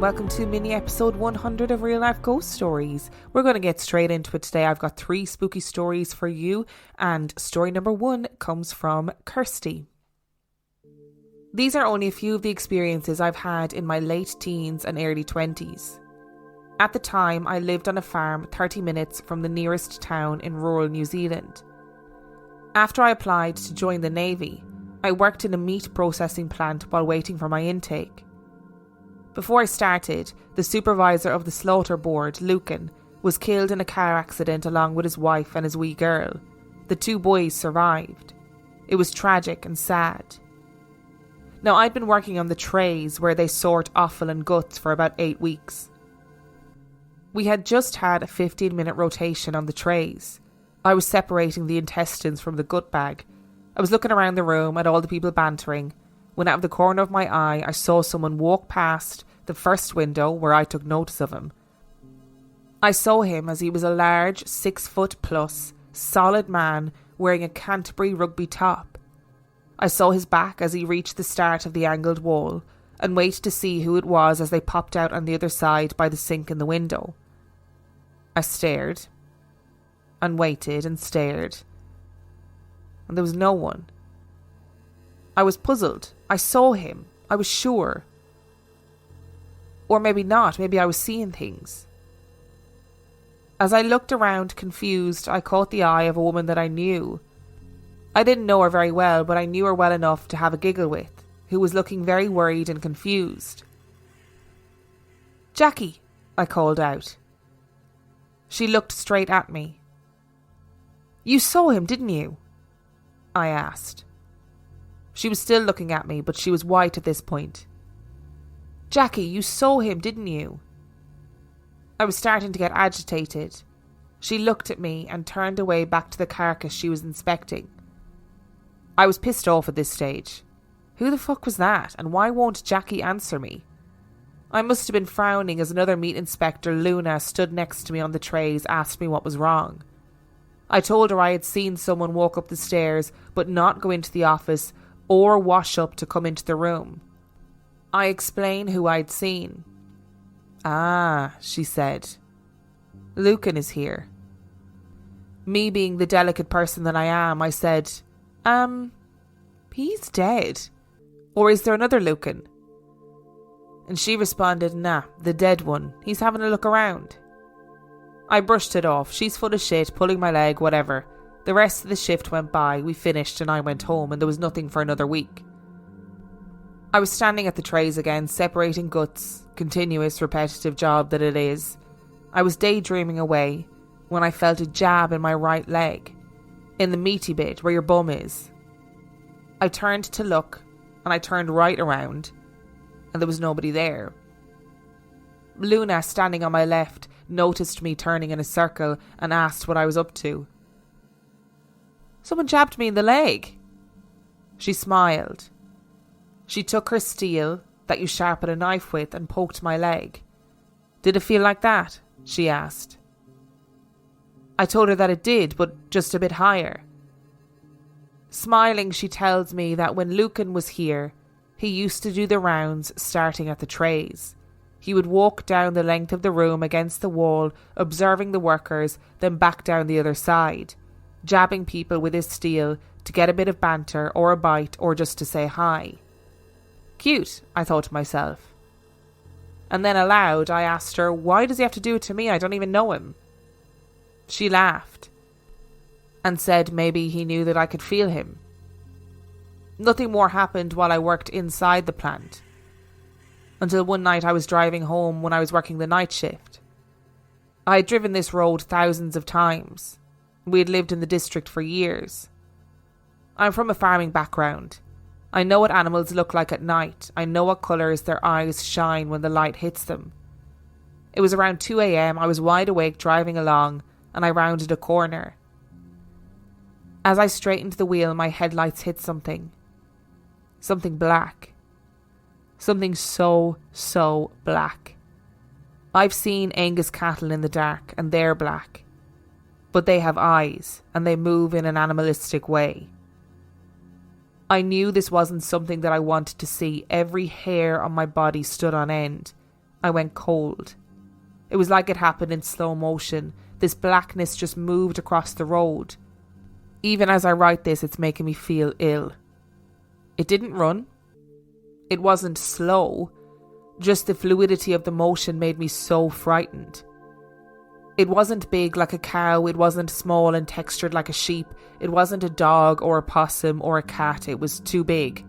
welcome to mini episode 100 of Real Life Ghost Stories. We're going to get straight into it today. I've got 3 spooky stories for you, and story number 1 comes from Kirsty. These are only a few of the experiences I've had in my late teens and early 20s. At the time, I lived on a farm 30 minutes from the nearest town in rural New Zealand. After I applied to join the Navy, I worked in a meat processing plant while waiting for my intake. Before I started, the supervisor of the slaughter board, Lucan, was killed in a car accident along with his wife and his wee girl. The 2 boys survived. It was tragic and sad. Now, I'd been working on the trays where they sort offal and guts for about 8 weeks. We had just had a 15-minute rotation on the trays. I was separating the intestines from the gut bag. I was looking around the room at all the people bantering, when out of the corner of my eye I saw someone walk past the first window where I took notice of him. I saw him as he was a large 6-foot-plus, solid man wearing a Canterbury rugby top. I saw his back as he reached the start of the angled wall and waited to see who it was as they popped out on the other side by the sink in the window. I stared and waited and stared, and there was no one. I was puzzled. I saw him. I was sure. Or maybe not. Maybe I was seeing things. As I looked around confused, I caught the eye of a woman that I knew. I didn't know her very well, but I knew her well enough to have a giggle with, who was looking very worried and confused. "Jackie," I called out. She looked straight at me. "You saw him, didn't you?" I asked. She was still looking at me, but she was white at this point. "Jackie, you saw him, didn't you?" I was starting to get agitated. She looked at me and turned away back to the carcass she was inspecting. I was pissed off at this stage. Who the fuck was that, and why won't Jackie answer me? I must have been frowning as another meat inspector, Luna, stood next to me on the trays, asked me what was wrong. I told her I had seen someone walk up the stairs but not go into the office or wash up to come into the room. I explained who I'd seen. "Ah," she said. "Lucan is here." Me being the delicate person that I am, I said, he's dead. Or is there another Lucan?" And she responded, "Nah, the dead one. He's having a look around." I brushed it off. She's full of shit, pulling my leg, whatever. The rest of the shift went by, we finished and I went home, and there was nothing for another week. I was standing at the trays again, separating guts, continuous repetitive job that it is. I was daydreaming away when I felt a jab in my right leg, in the meaty bit where your bum is. I turned to look, and I turned right around, and there was nobody there. Luna, standing on my left, noticed me turning in a circle and asked what I was up to. "Someone jabbed me in the leg." She smiled. She took her steel, that you sharpen a knife with, and poked my leg. "Did it feel like that?" she asked. I told her that it did, but just a bit higher. Smiling, she tells me that when Lucan was here, he used to do the rounds starting at the trays. He would walk down the length of the room against the wall, observing the workers, then back down the other side, jabbing people with his steel to get a bit of banter or a bite or just to say hi. Cute, I thought to myself. And then aloud I asked her, "Why does he have to do it to me? I don't even know him." She laughed and said maybe he knew that I could feel him. Nothing more happened while I worked inside the plant, until one night I was driving home when I was working the night shift. I had driven this road thousands of times. We had lived in the district for years. I'm from a farming background. I know what animals look like at night. I know what colours their eyes shine when the light hits them. It was around 2 a.m. I was wide awake driving along, and I rounded a corner. As I straightened the wheel, my headlights hit something. Something black. Something so black. I've seen Angus cattle in the dark, and they're black. But they have eyes, and they move in an animalistic way. I knew this wasn't something that I wanted to see. Every hair on my body stood on end. I went cold. It was like it happened in slow motion. This blackness just moved across the road. Even as I write this, it's making me feel ill. It didn't run. It wasn't slow. Just the fluidity of the motion made me so frightened. It wasn't big like a cow. It wasn't small and textured like a sheep. It wasn't a dog or a possum or a cat. It was too big.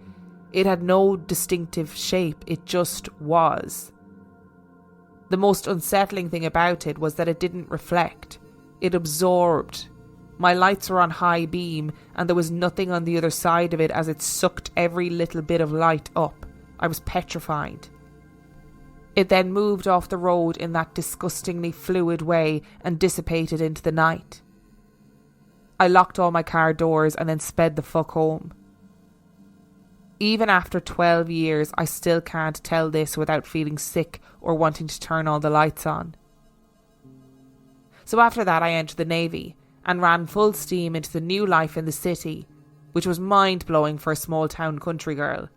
It had no distinctive shape. It just was. The most unsettling thing about it was that it didn't reflect. It absorbed. My lights were on high beam and there was nothing on the other side of it as it sucked every little bit of light up. I was petrified. It then moved off the road in that disgustingly fluid way and dissipated into the night. I locked all my car doors and then sped the fuck home. Even after 12 years, I still can't tell this without feeling sick or wanting to turn all the lights on. So after that, I entered the Navy and ran full steam into the new life in the city, which was mind-blowing for a small-town country girl.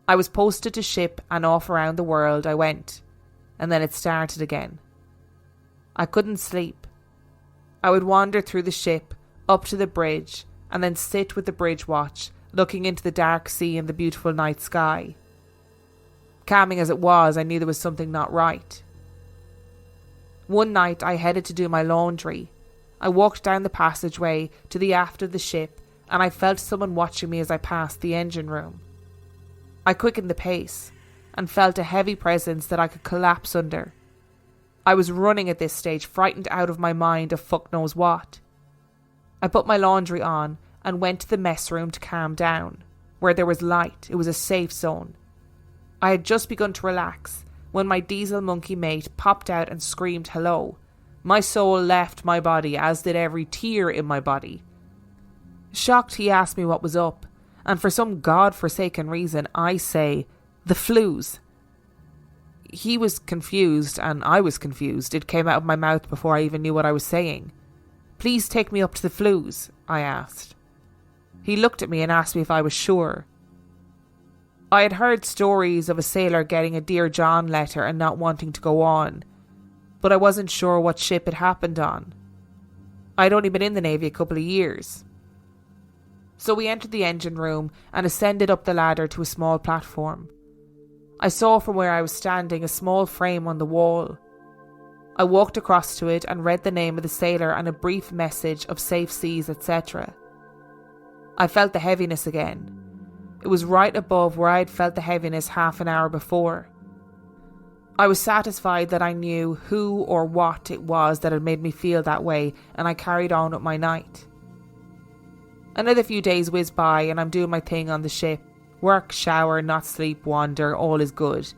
I was posted to ship and off around the world I went, and then it started again. I couldn't sleep. I would wander through the ship, up to the bridge, and then sit with the bridge watch, looking into the dark sea and the beautiful night sky. Calming as it was, I knew there was something not right. One night I headed to do my laundry. I walked down the passageway to the aft of the ship and I felt someone watching me as I passed the engine room. I quickened the pace and felt a heavy presence that I could collapse under. I was running at this stage, frightened out of my mind of fuck knows what. I put my laundry on and went to the mess room to calm down. Where there was light, it was a safe zone. I had just begun to relax when my diesel monkey mate popped out and screamed hello. My soul left my body, as did every tear in my body. Shocked, he asked me what was up, and for some god-forsaken reason, I say, the flues. He was confused, and I was confused. It came out of my mouth before I even knew what I was saying. Please take me up to the flues, I asked. He looked at me and asked me if I was sure. I had heard stories of a sailor getting a Dear John letter and not wanting to go on, but I wasn't sure what ship it happened on. I'd only been in the Navy a couple of years. So we entered the engine room and ascended up the ladder to a small platform. I saw from where I was standing a small frame on the wall. I walked across to it and read the name of the sailor and a brief message of safe seas, etc. I felt the heaviness again. It was right above where I had felt the heaviness half an hour before. I was satisfied that I knew who or what it was that had made me feel that way, and I carried on with my night. Another few days whizzed by and I'm doing my thing on the ship. Work, shower, not sleep, wander, all is good.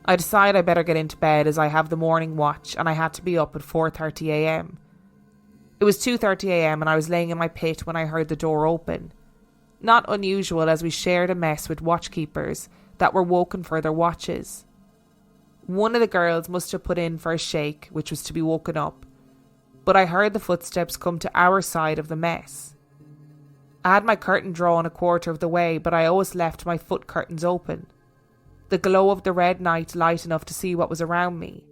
I decide I better get into bed as I have the morning watch and I had to be up at 4:30 a.m. It was 2:30 a.m. and I was laying in my pit when I heard the door open. Not unusual, as we shared a mess with watchkeepers that were woken for their watches. One of the girls must have put in for a shake, which was to be woken up, but I heard the footsteps come to our side of the mess. I had my curtain drawn a quarter of the way, but I always left my foot curtains open. The glow of the red night light enough to see what was around me.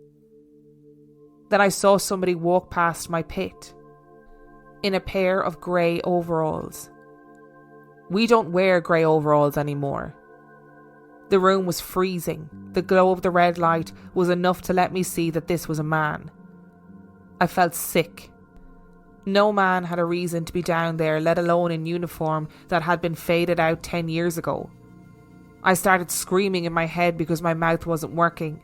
Then I saw somebody walk past my pit, in a pair of grey overalls. We don't wear grey overalls anymore. The room was freezing. The glow of the red light was enough to let me see that this was a man. I felt sick. No man had a reason to be down there, let alone in uniform that had been faded out 10 years ago. I started screaming in my head because my mouth wasn't working.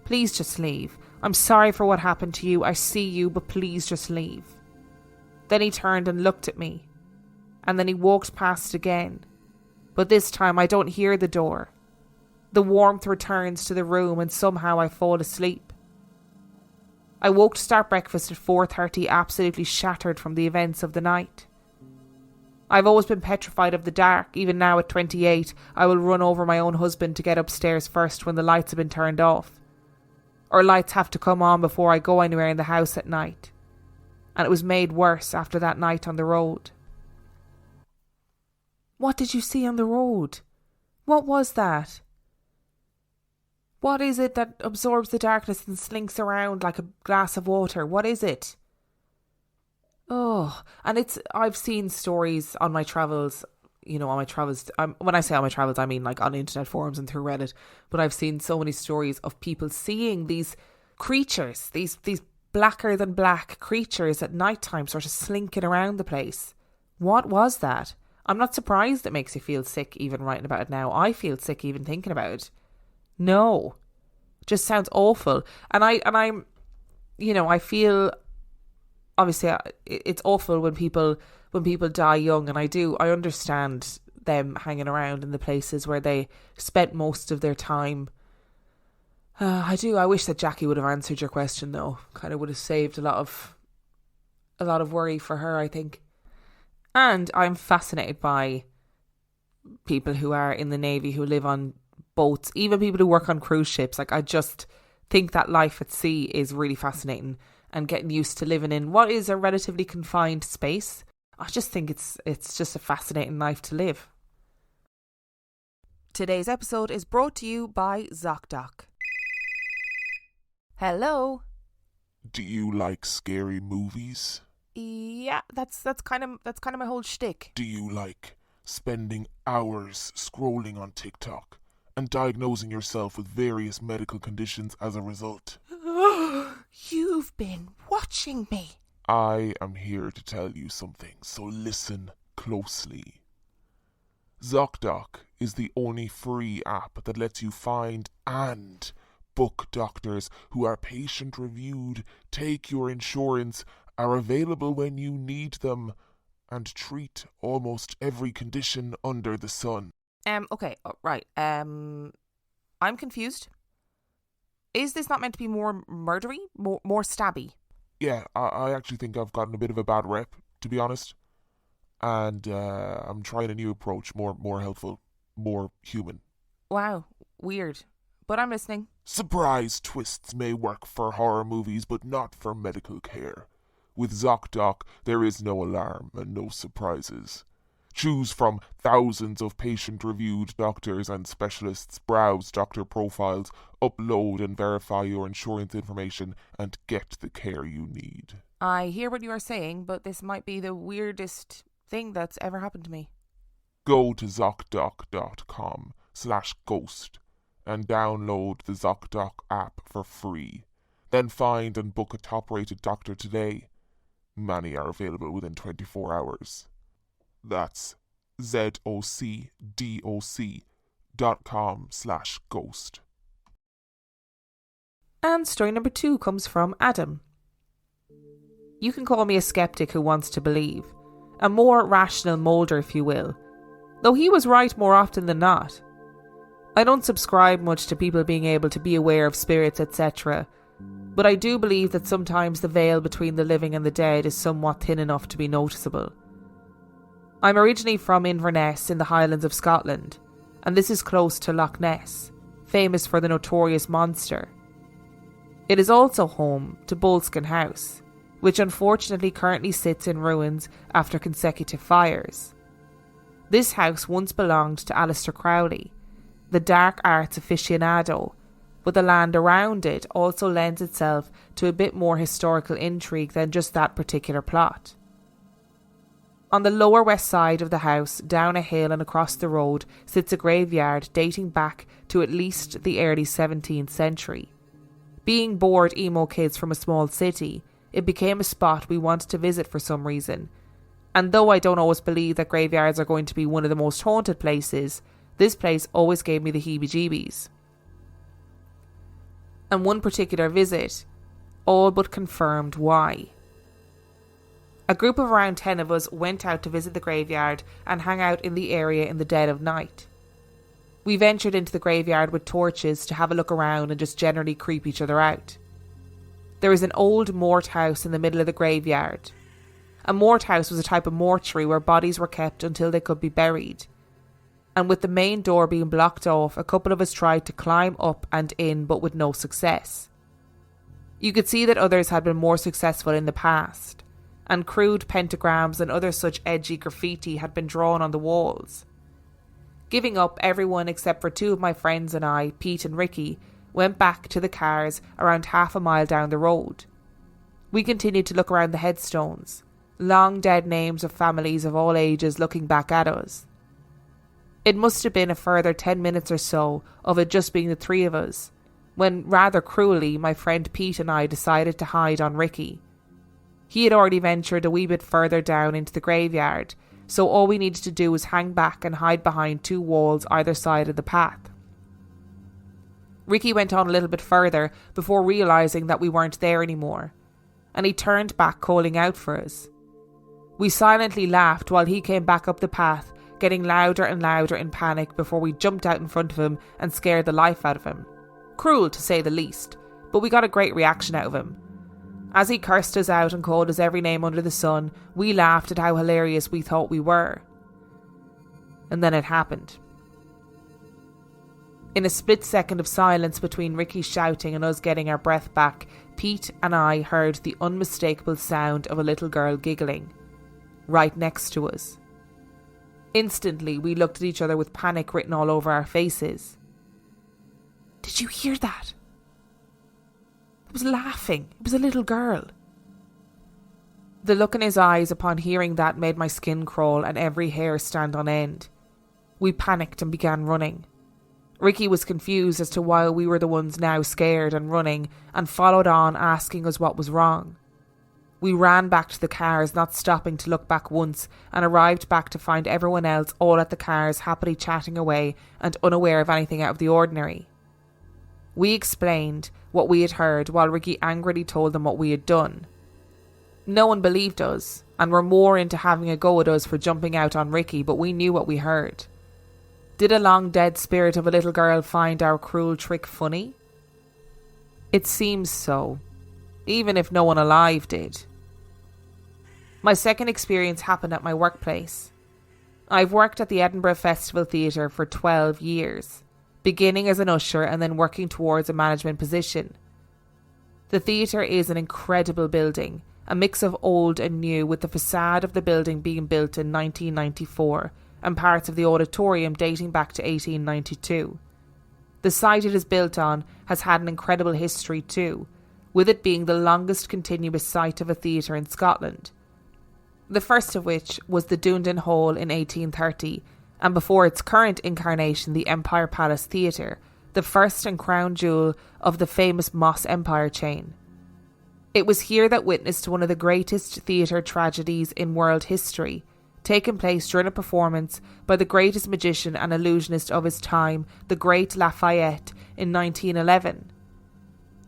Please just leave. I'm sorry for what happened to you. I see you, but please just leave. Then he turned and looked at me. And then he walked past again. But this time I don't hear the door. The warmth returns to the room and somehow I fall asleep. I woke to start breakfast at 4:30, absolutely shattered from the events of the night. I've always been petrified of the dark. Even now at 28, I will run over my own husband to get upstairs first when the lights have been turned off. Or lights have to come on before I go anywhere in the house at night. And it was made worse after that night on the road. What did you see on the road? What was that? What is it that absorbs the darkness and slinks around like a glass of water? What is it? Oh, and I've seen stories on my travels, when I say on my travels, I mean like on internet forums and through Reddit, but I've seen so many stories of people seeing these creatures, these blacker than black creatures at nighttime sort of slinking around the place. What was that? I'm not surprised it makes you feel sick even writing about it now. I feel sick even thinking about it. No. Just sounds awful. And I feel, obviously it's awful when people die young, and I understand them hanging around in the places where they spent most of their time. I do. I wish that Jackie would have answered your question though. Kind of would have saved a lot of worry for her, I think. And I'm fascinated by people who are in the Navy, who live on boats, even people who work on cruise ships. Like, I just think that life at sea is really fascinating, and getting used to living in what is a relatively confined space. I just think it's just a fascinating life to live. Today's episode is brought to you by ZocDoc. Hello. Do you like scary movies? Yeah, that's kind of my whole shtick. Do you like spending hours scrolling on TikTok and diagnosing yourself with various medical conditions as a result? You've been watching me. I am here to tell you something, so listen closely. ZocDoc is the only free app that lets you find and book doctors who are patient-reviewed, take your insurance, are available when you need them, and treat almost every condition under the sun. Okay, right. I'm confused. Is this not meant to be more murdery? More stabby? Yeah, I actually think I've gotten a bit of a bad rep, to be honest. And I'm trying a new approach, more helpful, more human. Wow, weird. But I'm listening. Surprise twists may work for horror movies, but not for medical care. With ZocDoc, there is no alarm and no surprises. Choose from thousands of patient-reviewed doctors and specialists, browse doctor profiles, upload and verify your insurance information, and get the care you need. I hear what you are saying, but this might be the weirdest thing that's ever happened to me. Go to ZocDoc.com/ghost and download the ZocDoc app for free. Then find and book a top-rated doctor today. Many are available within 24 hours. That's ZocDoc.com/ghost. And story number 2 comes from Adam. You can call me a skeptic who wants to believe. A more rational moulder, if you will. Though he was right more often than not. I don't subscribe much to people being able to be aware of spirits, etc. But I do believe that sometimes the veil between the living and the dead is somewhat thin enough to be noticeable. I'm originally from Inverness in the Highlands of Scotland, and this is close to Loch Ness, famous for the notorious monster. It is also home to Boleskine House, which unfortunately currently sits in ruins after consecutive fires. This house once belonged to Aleister Crowley, the dark arts aficionado, but the land around it also lends itself to a bit more historical intrigue than just that particular plot. On the lower west side of the house, down a hill and across the road, sits a graveyard dating back to at least the early 17th century. Being bored emo kids from a small city, it became a spot we wanted to visit for some reason. And though I don't always believe that graveyards are going to be one of the most haunted places, this place always gave me the heebie-jeebies. And one particular visit all but confirmed why. A group of around 10 of us went out to visit the graveyard and hang out in the area in the dead of night. We ventured into the graveyard with torches to have a look around and just generally creep each other out. There is an old mort house in the middle of the graveyard. A mort house was a type of mortuary where bodies were kept until they could be buried. And with the main door being blocked off, a couple of us tried to climb up and in, but with no success. You could see that others had been more successful in the past, and crude pentagrams and other such edgy graffiti had been drawn on the walls. Giving up, everyone except for 2 of my friends and I, Pete and Ricky, went back to the cars around half a mile down the road. We continued to look around the headstones, long dead names of families of all ages looking back at us. It must have been a further 10 minutes or so of it just being the three of us, when rather cruelly my friend Pete and I decided to hide on Ricky. He had already ventured a wee bit further down into the graveyard, so all we needed to do was hang back and hide behind two walls either side of the path. Ricky went on a little bit further before realising that we weren't there anymore, and he turned back calling out for us. We silently laughed while he came back up the path, getting louder and louder in panic before we jumped out in front of him and scared the life out of him. Cruel to say the least, but we got a great reaction out of him. As he cursed us out and called us every name under the sun, we laughed at how hilarious we thought we were. And then it happened. In a split second of silence between Ricky shouting and us getting our breath back, Pete and I heard the unmistakable sound of a little girl giggling, right next to us. Instantly, we looked at each other with panic written all over our faces. "Did you hear that?" It was laughing. It was a little girl. The look in his eyes upon hearing that made my skin crawl and every hair stand on end. We panicked and began running. Ricky was confused as to why we were the ones now scared and running, and followed on asking us what was wrong. We ran back to the cars, not stopping to look back once, and arrived back to find everyone else all at the cars happily chatting away and unaware of anything out of the ordinary. We explained what we had heard while Ricky angrily told them what we had done. No one believed us and were more into having a go at us for jumping out on Ricky, but we knew what we heard. Did a long dead spirit of a little girl find our cruel trick funny? It seems so, even if no one alive did. My second experience happened at my workplace. I've worked at the Edinburgh Festival Theatre for 12 years, beginning as an usher and then working towards a management position. The theatre is an incredible building, a mix of old and new, with the facade of the building being built in 1994 and parts of the auditorium dating back to 1892. The site it is built on has had an incredible history too, with it being the longest continuous site of a theatre in Scotland. The first of which was the Dundon Hall in 1830, and before its current incarnation the Empire Palace Theatre, the first and crown jewel of the famous Moss Empire chain. It was here that witnessed one of the greatest theatre tragedies in world history, taken place during a performance by the greatest magician and illusionist of his time, the great Lafayette, in 1911.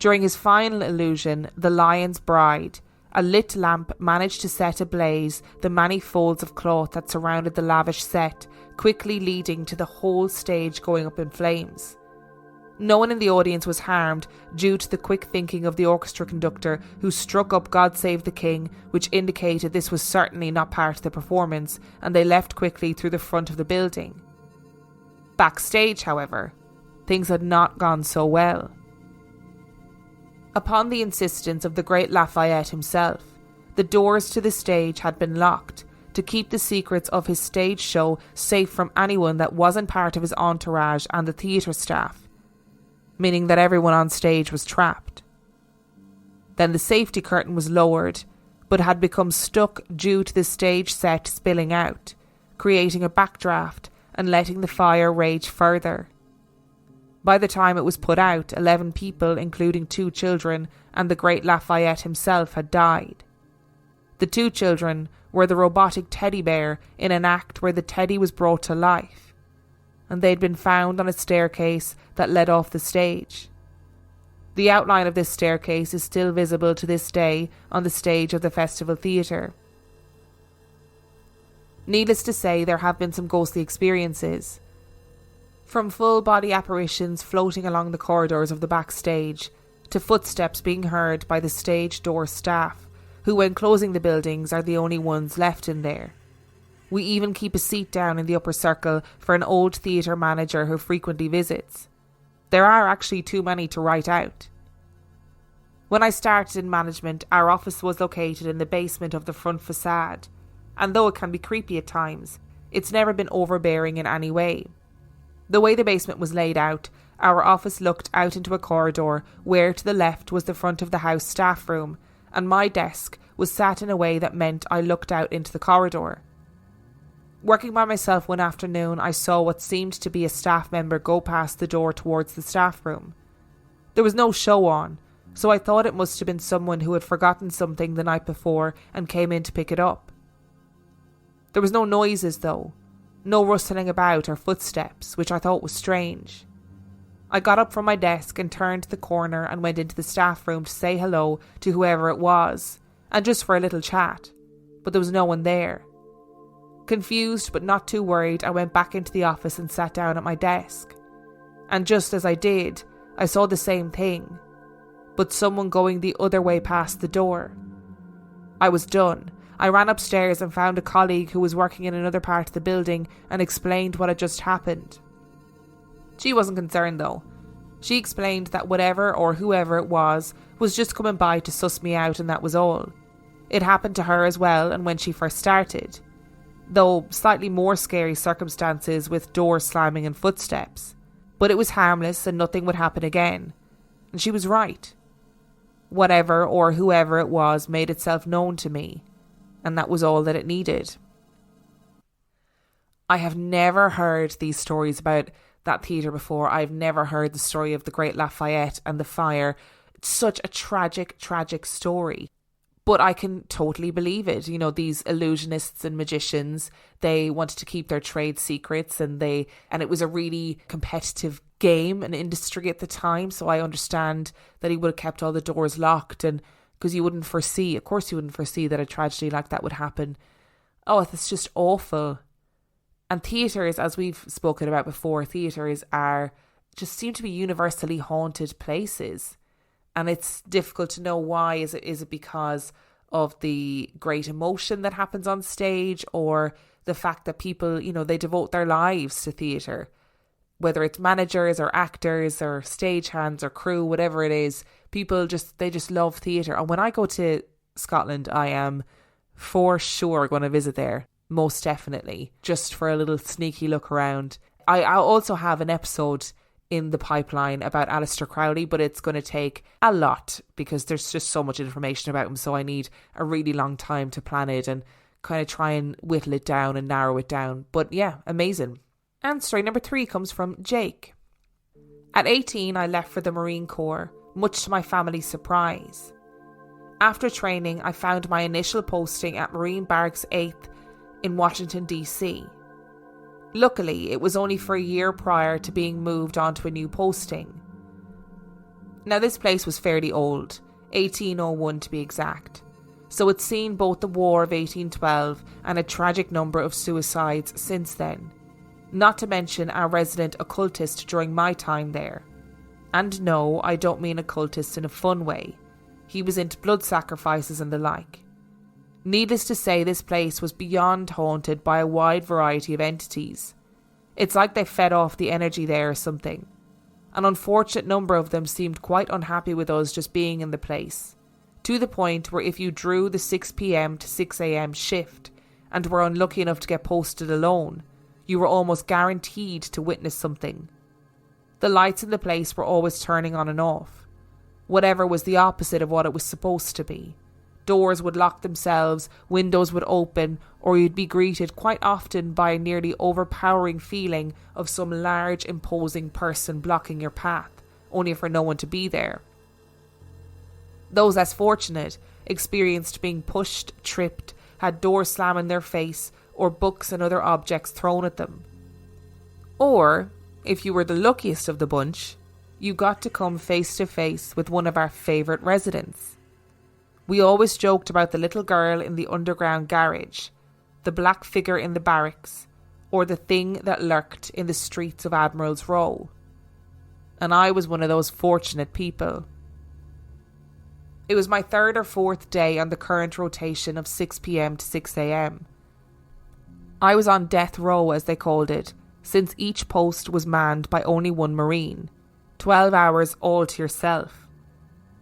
During his final illusion, The Lion's Bride, a lit lamp managed to set ablaze the many folds of cloth that surrounded the lavish set, quickly leading to the whole stage going up in flames. No one in the audience was harmed due to the quick thinking of the orchestra conductor, who struck up God Save the King, which indicated this was certainly not part of the performance, and they left quickly through the front of the building. Backstage, however, things had not gone so well. Upon the insistence of the great Lafayette himself, the doors to the stage had been locked to keep the secrets of his stage show safe from anyone that wasn't part of his entourage and the theatre staff, meaning that everyone on stage was trapped. Then the safety curtain was lowered, but had become stuck due to the stage set spilling out, creating a backdraft and letting the fire rage further. By the time it was put out, 11 people, including 2 children, and the great Lafayette himself had died. The 2 children were the robotic teddy bear in an act where the teddy was brought to life, and they'd been found on a staircase that led off the stage. The outline of this staircase is still visible to this day on the stage of the Festival Theatre. Needless to say, there have been some ghostly experiences, from full-body apparitions floating along the corridors of the backstage, to footsteps being heard by the stage door staff, who when closing the buildings are the only ones left in there. We even keep a seat down in the upper circle for an old theatre manager who frequently visits. There are actually too many to write out. When I started in management, our office was located in the basement of the front facade, and though it can be creepy at times, it's never been overbearing in any way. The way the basement was laid out, our office looked out into a corridor where to the left was the front of the house staff room, and my desk was sat in a way that meant I looked out into the corridor. Working by myself one afternoon, I saw what seemed to be a staff member go past the door towards the staff room. There was no show on, so I thought it must have been someone who had forgotten something the night before and came in to pick it up. There was no noises though, no rustling about or footsteps, which I thought was strange. I got up from my desk and turned the corner and went into the staff room to say hello to whoever it was, and just for a little chat, but there was no one there. Confused but not too worried, I went back into the office and sat down at my desk. And just as I did, I saw the same thing, but someone going the other way past the door. I was done. I ran upstairs and found a colleague who was working in another part of the building and explained what had just happened. She wasn't concerned though. She explained that whatever or whoever it was just coming by to suss me out, and that was all. It happened to her as well, and when she first started, though slightly more scary circumstances with doors slamming and footsteps. But it was harmless and nothing would happen again. And she was right. Whatever or whoever it was made itself known to me, and that was all that it needed. I have never heard these stories about that theatre before. I've never heard the story of the Great Lafayette and the fire. It's such a tragic, tragic story. But I can totally believe it. You know, these illusionists and magicians, they wanted to keep their trade secrets, and it was a really competitive game and industry at the time. So I understand that he would have kept all the doors locked, and because you wouldn't foresee that a tragedy like that would happen. Oh, it's just awful. And theatres, as we've spoken about before, theatres just seem to be universally haunted places. And it's difficult to know why. Is it because of the great emotion that happens on stage, or the fact that people, you know, they devote their lives to theatre? Whether it's managers or actors or stagehands or crew, whatever it is, people they just love theatre. And when I go to Scotland, I am for sure going to visit there. Most definitely. Just for a little sneaky look around. I also have an episode in the pipeline about Aleister Crowley, but it's going to take a lot because there's just so much information about him, so I need a really long time to plan it and kind of try and whittle it down and narrow it down. But yeah, amazing. And story number 3 comes from Jake. At 18, I left for the Marine Corps, much to my family's surprise. After training, I found my initial posting at Marine Barracks 8th in Washington, D.C. Luckily, it was only for a year prior to being moved on to a new posting. Now, this place was fairly old, 1801 to be exact, so it's seen both the War of 1812 and a tragic number of suicides since then, not to mention our resident occultist during my time there. And no, I don't mean occultist in a fun way. He was into blood sacrifices and the like. Needless to say, this place was beyond haunted by a wide variety of entities. It's like they fed off the energy there or something. An unfortunate number of them seemed quite unhappy with us just being in the place, to the point where if you drew the 6 p.m. to 6 a.m. shift and were unlucky enough to get posted alone, you were almost guaranteed to witness something. The lights in the place were always turning on and off. Whatever was the opposite of what it was supposed to be. Doors would lock themselves, windows would open, or you'd be greeted quite often by a nearly overpowering feeling of some large, imposing person blocking your path, only for no one to be there. Those less fortunate experienced being pushed, tripped, had doors slam in their face, or books and other objects thrown at them. Or, if you were the luckiest of the bunch, you got to come face to face with one of our favourite residents. We always joked about the little girl in the underground garage, the black figure in the barracks, or the thing that lurked in the streets of Admiral's Row. And I was one of those fortunate people. It was my 3rd or 4th day on the current rotation of 6 p.m. to 6 a.m. I was on death row, as they called it, since each post was manned by only one Marine, 12 hours all to yourself.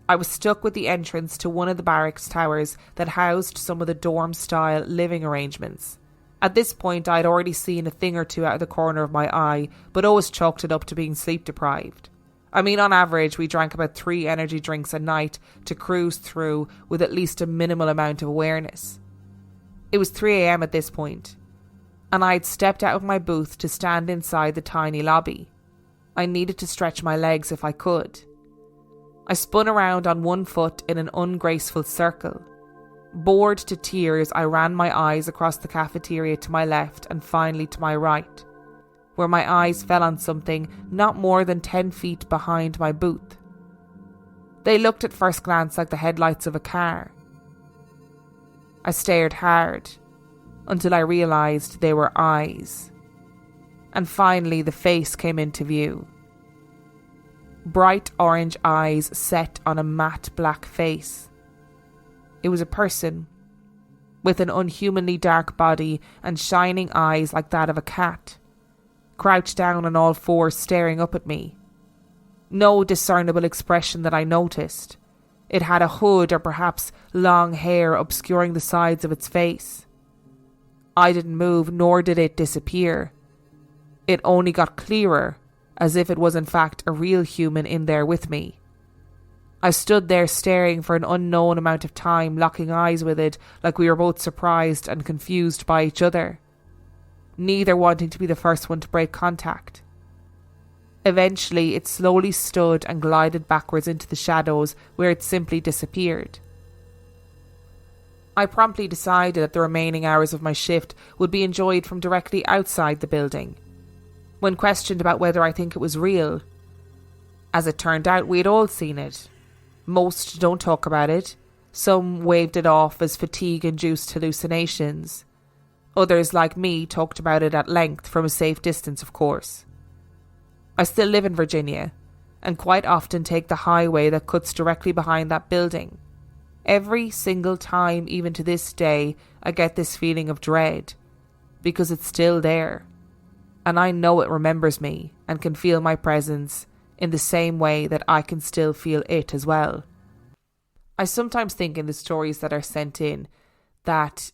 I was stuck with the entrance to one of the barracks towers that housed some of the dorm-style living arrangements. At this point, I had already seen a thing or two out of the corner of my eye, but always chalked it up to being sleep deprived. I mean, on average, we drank about 3 energy drinks a night to cruise through with at least a minimal amount of awareness. It was 3 a.m. at this point, and I had stepped out of my booth to stand inside the tiny lobby. I needed to stretch my legs if I could. I spun around on one foot in an ungraceful circle. Bored to tears, I ran my eyes across the cafeteria to my left and finally to my right, where my eyes fell on something not more than 10 feet behind my booth. They looked at first glance like the headlights of a car. I stared hard until I realised they were eyes. And finally the face came into view. Bright orange eyes set on a matte black face. It was a person, with an unhumanly dark body and shining eyes like that of a cat, crouched down on all fours staring up at me. No discernible expression that I noticed. It had a hood or perhaps long hair obscuring the sides of its face. I didn't move, nor did it disappear. It only got clearer, as if it was in fact a real human in there with me. I stood there staring for an unknown amount of time, locking eyes with it like we were both surprised and confused by each other, neither wanting to be the first one to break contact. Eventually, it slowly stood and glided backwards into the shadows, where it simply disappeared. I promptly decided that the remaining hours of my shift would be enjoyed from directly outside the building. When questioned about whether I think it was real, as it turned out, we had all seen it. Most don't talk about it. Some waved it off as fatigue-induced hallucinations. Others, like me, talked about it at length, from a safe distance, of course. I still live in Virginia, and quite often take the highway that cuts directly behind that building. Every single time, even to this day, I get this feeling of dread, because it's still there. And I know it remembers me, and can feel my presence, in the same way that I can still feel it as well. I sometimes think in the stories that are sent in that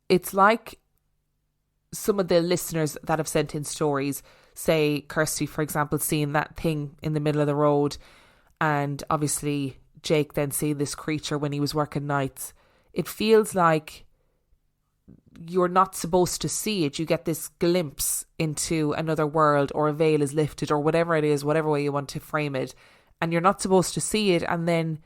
it's like some of the listeners that have sent in stories, say Kirsty, for example, seeing that thing in the middle of the road, and obviously Jake then seeing this creature when he was working nights. It feels like you're not supposed to see it. You get this glimpse into another world, or a veil is lifted, or whatever it is, whatever way you want to frame it, and you're not supposed to see it, and then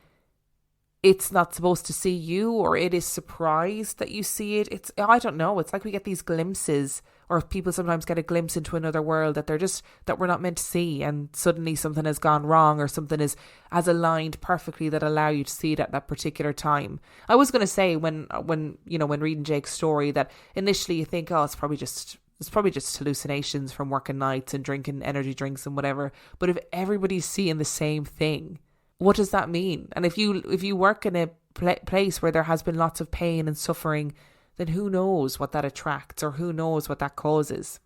it's not supposed to see you, or it is surprised that you see it. I don't know, it's like we get these glimpses, or people sometimes get a glimpse into another world that we're not meant to see, and suddenly something has gone wrong, or something has aligned perfectly that allow you to see it at that particular time. I was going to say when reading Jake's story that initially you think, oh, it's probably just hallucinations from working nights and drinking energy drinks and whatever. But if everybody's seeing the same thing, what does that mean? And if you work in a place where there has been lots of pain and suffering, then who knows what that attracts, or who knows what that causes.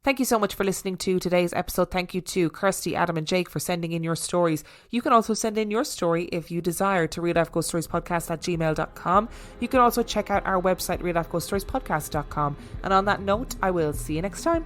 Thank you so much for listening to today's episode. Thank you to Kirsty, Adam and Jake for sending in your stories. You can also send in your story if you desire to reallifeghoststoriespodcast@gmail.com. You can also check out our website, reallifeghoststoriespodcast.com. And on that note, I will see you next time.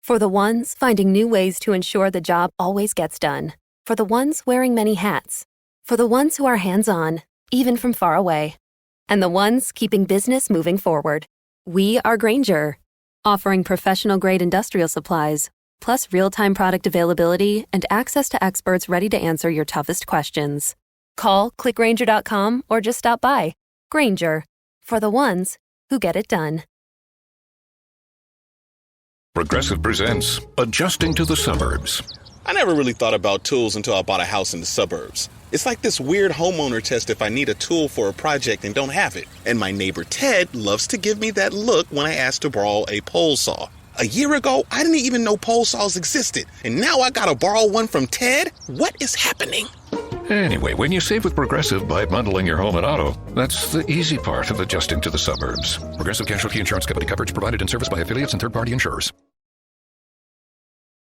For the ones finding new ways to ensure the job always gets done. For the ones wearing many hats. For the ones who are hands-on, even from far away. And the ones keeping business moving forward. We are Grainger, offering professional-grade industrial supplies, plus real-time product availability and access to experts ready to answer your toughest questions. Call, click Grainger.com, or just stop by. Grainger, for the ones who get it done. Progressive presents Adjusting to the Suburbs. I never really thought about tools until I bought a house in the suburbs. It's like this weird homeowner test if I need a tool for a project and don't have it. And my neighbor Ted loves to give me that look when I ask to borrow a pole saw. A year ago, I didn't even know pole saws existed. And now I gotta borrow one from Ted? What is happening? Anyway, when you save with Progressive by bundling your home and auto, that's the easy part of adjusting to the suburbs. Progressive Casualty Insurance Company coverage provided in service by affiliates and third-party insurers.